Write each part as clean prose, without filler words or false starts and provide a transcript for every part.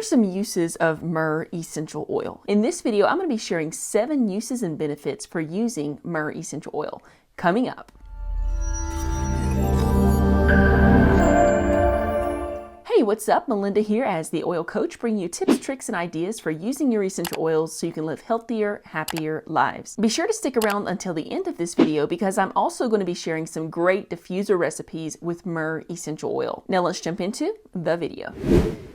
are some uses of myrrh essential oil. In this video, I'm going to be sharing 7 uses and benefits for using myrrh essential oil. Coming up. Hey, what's up? Melinda here as the Oil Coach, bringing you tips, tricks, and ideas for using your essential oils so you can live healthier, happier lives. Be sure to stick around until the end of this video because I'm also going to be sharing some great diffuser recipes with myrrh essential oil. Now let's jump into the video.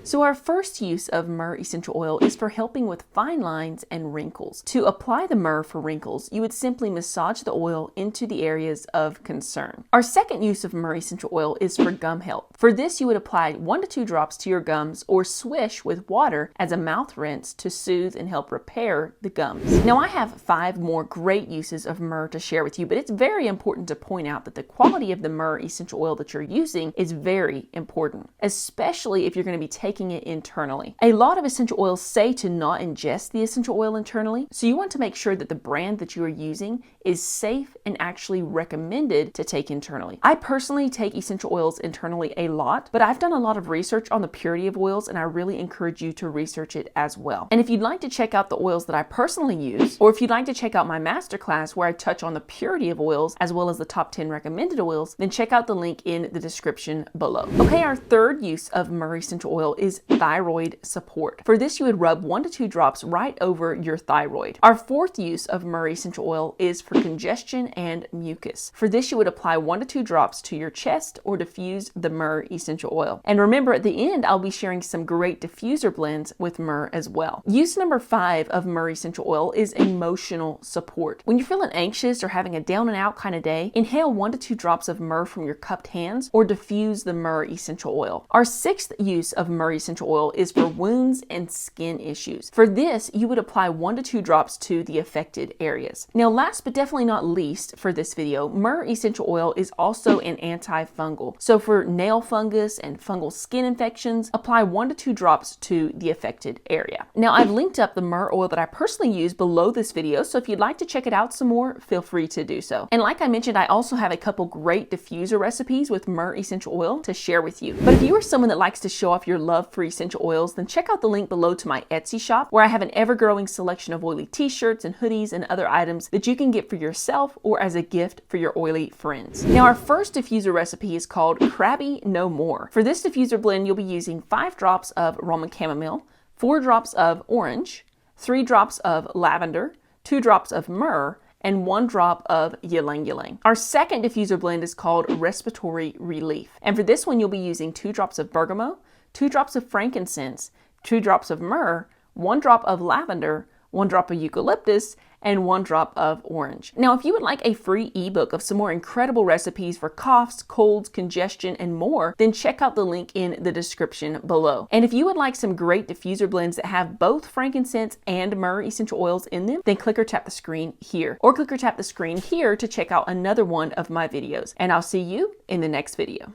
So our first use of myrrh essential oil is for helping with fine lines and wrinkles. To apply the myrrh for wrinkles, you would simply massage the oil into the areas of concern. Our second use of myrrh essential oil is for gum health. For this, you would apply 1 to 2 drops to your gums or swish with water as a mouth rinse to soothe and help repair the gums. Now I have 5 more great uses of myrrh to share with you, but it's very important to point out that the quality of the myrrh essential oil that you're using is very important, especially if you're going to be taking it internally. A lot of essential oils say to not ingest the essential oil internally, so you want to make sure that the brand that you are using is safe and actually recommended to take internally. I personally take essential oils internally a lot, but I've done a lot of research on the purity of oils and I really encourage you to research it as well. And if you'd like to check out the oils that I personally use, or if you'd like to check out my masterclass where I touch on the purity of oils as well as the top 10 recommended oils, then check out the link in the description below. Okay, our third use of myrrh essential oil is thyroid support. For this, you would rub 1 to 2 drops right over your thyroid. Our fourth use of myrrh essential oil is for congestion and mucus. For this, you would apply 1 to 2 drops to your chest or diffuse the myrrh essential oil. And remember, at the end, I'll be sharing some great diffuser blends with myrrh as well. Use number 5 of myrrh essential oil is emotional support. When you're feeling anxious or having a down and out kind of day, inhale 1 to 2 drops of myrrh from your cupped hands or diffuse the myrrh essential oil. Our sixth use of myrrh essential oil is for wounds and skin issues. For this, you would apply 1 to 2 drops to the affected areas. Now, last but definitely not least for this video, myrrh essential oil is also an antifungal. So for nail fungus and fungal skin infections, apply 1 to 2 drops to the affected area. Now, I've linked up the myrrh oil that I personally use below this video, so if you'd like to check it out some more, feel free to do so. And like I mentioned, I also have a couple great diffuser recipes with myrrh essential oil to share with you. But if you are someone that likes to show off your love for essential oils, then check out the link below to my Etsy shop where I have an ever-growing selection of oily t-shirts and hoodies and other items that you can get for yourself or as a gift for your oily friends. Now, our first diffuser recipe is called Crabby No More. For this diffuser blend, you'll be using 5 drops of Roman chamomile, 4 drops of orange, 3 drops of lavender, 2 drops of myrrh, and 1 drop of ylang ylang. Our second diffuser blend is called Respiratory Relief. And for this one, you'll be using 2 drops of bergamot, 2 drops of frankincense, 2 drops of myrrh, 1 drop of lavender, 1 drop of eucalyptus, and 1 drop of orange. Now, if you would like a free ebook of some more incredible recipes for coughs, colds, congestion, and more, then check out the link in the description below. And if you would like some great diffuser blends that have both frankincense and myrrh essential oils in them, then click or tap the screen here, or click or tap the screen here to check out another one of my videos. And I'll see you in the next video.